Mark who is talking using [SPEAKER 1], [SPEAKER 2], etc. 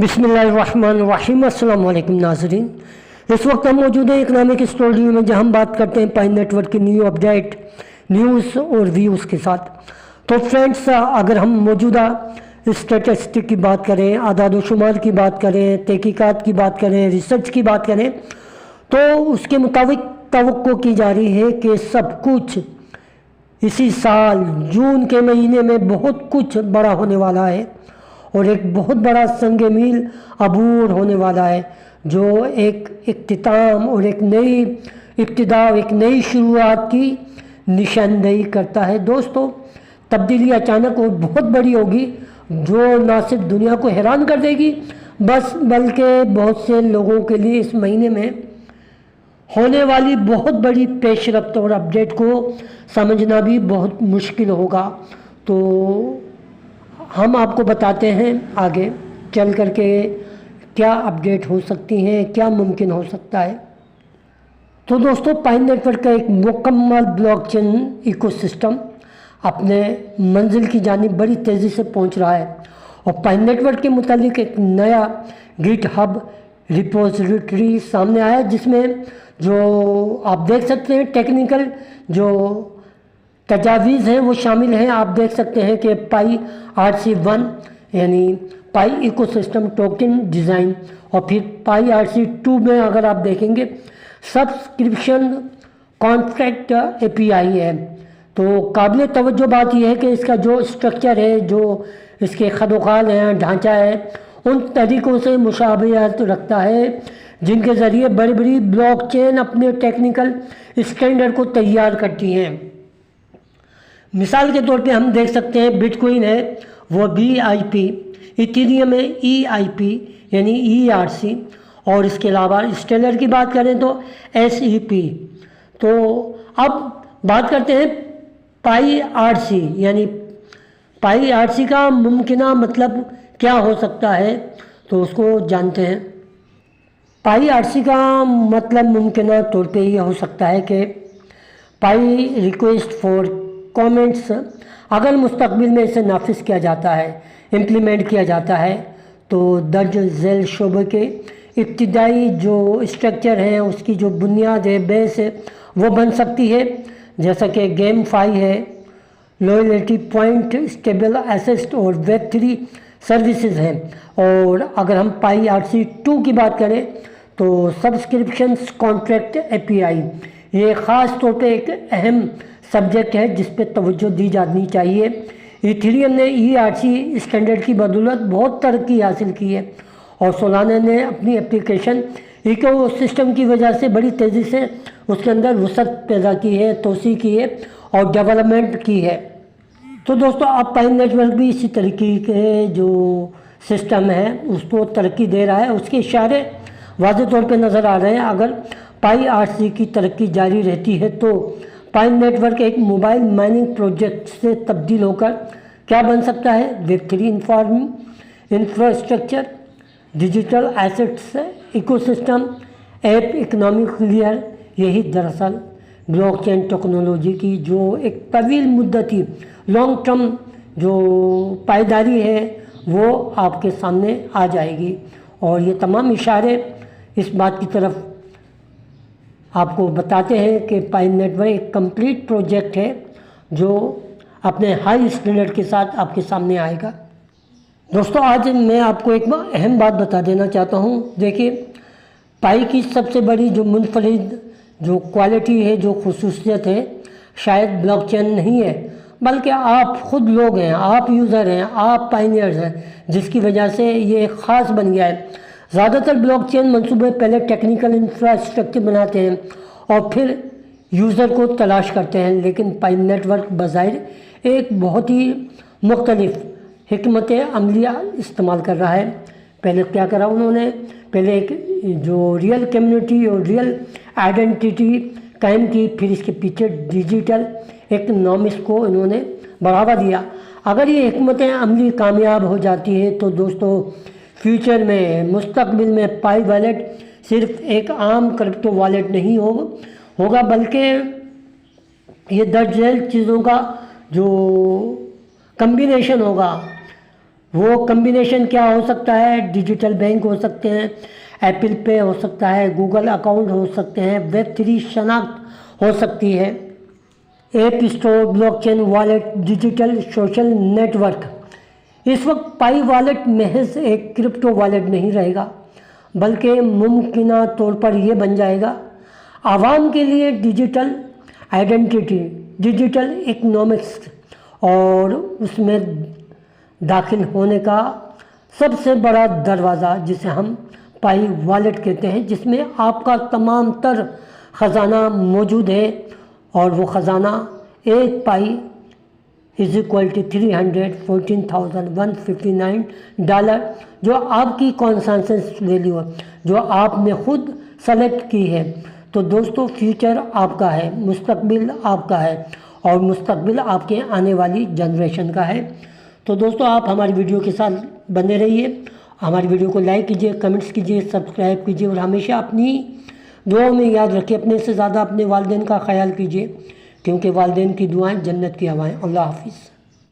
[SPEAKER 1] बिस्मिल्लाहिर्रहमानिर्रहीम। अस्सलाम वालेकुम नाज़रीन, इस वक्त हम मौजूद हैं इकनॉमिक स्टूडियो में, जहां हम बात करते हैं पाई नेटवर्क की न्यू अपडेट न्यूज़ और व्यूज़ के साथ। तो फ्रेंड्स, अगर हम मौजूदा स्टेटिस्टिक की बात करें, आदाद व शुमार की बात करें, तहकीकात की बात करें, रिसर्च की बात करें, तो उसके मुताबिक तवक्को की जा रही है कि सब कुछ इसी साल जून के महीने में बहुत कुछ बड़ा होने वाला है और एक बहुत बड़ा संग मील अबूर होने वाला है, जो एक इख्तिताम और एक नई इब्तिदा, एक नई शुरुआत की निशानदेही करता है। दोस्तों, तब्दीली अचानक और बहुत बड़ी होगी, जो ना सिर्फ दुनिया को हैरान कर देगी बल्कि बहुत से लोगों के लिए इस महीने में होने वाली बहुत बड़ी पेशरफ्त और अपडेट को समझना भी बहुत मुश्किल होगा। तो हम आपको बताते हैं आगे चल कर के क्या अपडेट हो सकती हैं, क्या मुमकिन हो सकता है। तो दोस्तों, पाई नेटवर्क का एक मुकम्मल ब्लॉकचेन इकोसिस्टम अपने मंजिल की जानिब बड़ी तेज़ी से पहुंच रहा है और पाई नेटवर्क के मुतालिक एक नया गिटहब रिपोजिटरी सामने आया, जिसमें जो आप देख सकते हैं टेक्निकल जो तजावीज़ हैं वो शामिल हैं। आप देख सकते हैं कि पाई RC1 यानी पाई इकोसिस्टम टोकन डिज़ाइन, और फिर पाई RC2 में अगर आप देखेंगे सब्सक्रिप्शन कॉन्ट्रैक्ट API है। तो काबिल तवज्जो बात यह है कि इसका जो स्ट्रक्चर है, जो इसके खदोखाल हैं, ढांचा है, उन तरीक़ों से मुशाबहत रखता है जिनके ज़रिए बड़ी बड़ी ब्लॉकचेन अपने टेक्निकल स्टैंडर्ड को तैयार करती हैं। मिसाल के तौर पे हम देख सकते हैं बिटकॉइन है वो BIP, इथेरियम है EIP यानी ERC, और इसके अलावा स्टेलर की बात करें तो SEP। तो अब बात करते हैं पाई RC, यानी पाई RC का मुमकिना मतलब क्या हो सकता है, तो उसको जानते हैं। पाई RC का मतलब मुमकिना तौर पे ये हो सकता है कि पाई रिक्वेस्ट फॉर कमेंट्स अगर मुस्तकबिल में इसे नाफिज किया जाता है, इम्प्लीमेंट किया जाता है, तो दर्ज झैल शोबे के इब्तिदाई जो स्ट्रक्चर हैं, उसकी जो बुनियाद है, बेस है, वो बन सकती है, जैसा कि गेम फाई है, लॉयल्टी पॉइंट, स्टेबल एसेट और वेब3 सर्विसेज हैं। और अगर हम पाई RC2 की बात करें तो सब्सक्रिप्शंस कॉन्ट्रैक्ट API, ये ख़ास तौर पे एक अहम सब्जेक्ट है जिस पे तवज्जो दी जानी चाहिए। इथेरियम ने ERC स्टैंडर्ड की बदौलत बहुत तरक्की हासिल की है और सोलाना ने अपनी एप्लीकेशन इकोसिस्टम की वजह से बड़ी तेज़ी से उसके अंदर वसअत पैदा की है, तोसी की है और डेवलपमेंट की है। तो दोस्तों, अब पाई नेटवर्क भी इसी तरीके के जो सिस्टम है उसको तरक्की दे रहा है, उसके इशारे वाज़ेह तौर पे नज़र आ रहे हैं। अगर पाई RC की तरक्की जारी रहती है तो पाई नेटवर्क एक मोबाइल माइनिंग प्रोजेक्ट से तब्दील होकर क्या बन सकता है, Web3 infrastructure, digital assets ecosystem, app economic layer. यही दरअसल ब्लॉकचेन टेक्नोलॉजी की जो एक तवील मुद्दती लॉन्ग टर्म जो पायदारी है वो आपके सामने आ जाएगी। और ये तमाम इशारे इस बात की तरफ आपको बताते हैं कि पाई नेटवर्क एक कंप्लीट प्रोजेक्ट है जो अपने हाई स्टैंडर्ड के साथ आपके सामने आएगा। दोस्तों, आज मैं आपको एक अहम बात बता देना चाहता हूँ। देखिए, पाई की सबसे बड़ी जो मुनफरिद जो क्वालिटी है, जो खुसूसियत है, शायद ब्लॉकचेन नहीं है, बल्कि आप ख़ुद लोग हैं, आप यूज़र हैं, आप पायनियर्स हैं, जिसकी वजह से ये ख़ास बन गया है। ज़्यादातर ब्लॉकचेन मंसूबे पहले टेक्निकल इंफ्रास्ट्रक्चर बनाते हैं और फिर यूज़र को तलाश करते हैं, लेकिन पाई नेटवर्क बज़ाहिर एक बहुत ही मुख्तलिफ हिकमत अमलिया इस्तेमाल कर रहा है। पहले क्या करा उन्होंने, पहले एक जो रियल कम्युनिटी और रियल आइडेंटिटी कायम की, फिर इसके पीछे डिजिटल इकोनॉमिक्स को इन्होंने बढ़ावा दिया। अगर ये हिकमत अमली कामयाब हो जाती है तो दोस्तों, फ्यूचर में, मुस्तकबिल में पाई वॉलेट सिर्फ एक आम क्रिप्टो वॉलेट नहीं होगा, बल्कि ये दर्ज झैल चीज़ों का जो कम्बिनेशन होगा, वो कम्बिनेशन क्या हो सकता है? डिजिटल बैंक हो सकते हैं, एप्पल पे हो सकता है, गूगल अकाउंट हो सकते हैं, वेब3 शनाख्त हो सकती है, app store, blockchain wallet, digital social network. इस वक्त पाई वॉलेट महज एक क्रिप्टो वॉलेट नहीं रहेगा, बल्कि मुमकिन तौर पर यह बन जाएगा आवाम के लिए डिजिटल आइडेंटिटी, डिजिटल इकोनॉमिक्स और उसमें दाखिल होने का सबसे बड़ा दरवाज़ा, जिसे हम पाई वॉलेट कहते हैं, जिसमें आपका तमाम तर ख़जाना मौजूद है। और वो ख़जाना एक पाई इज़ इक्वल टू $314,159, जो आपकी कॉन्सेंसस वैल्यू है, जो आपने खुद सेलेक्ट की है। तो दोस्तों, फ्यूचर आपका है, मुस्तकबिल आपका है, और मुस्तकबिल आपके आने वाली जनरेशन का है। तो दोस्तों, आप हमारी वीडियो के साथ बने रहिए, हमारी वीडियो को लाइक कीजिए, कमेंट्स कीजिए, सब्सक्राइब कीजिए, और हमेशा अपनी दुआओं में याद रखिए, अपने से ज़्यादा अपने वालिदैन का ख्याल कीजिए, क्योंकि वालिदैन की दुआएं जन्नत की हवाएं। अल्लाह हाफिज़।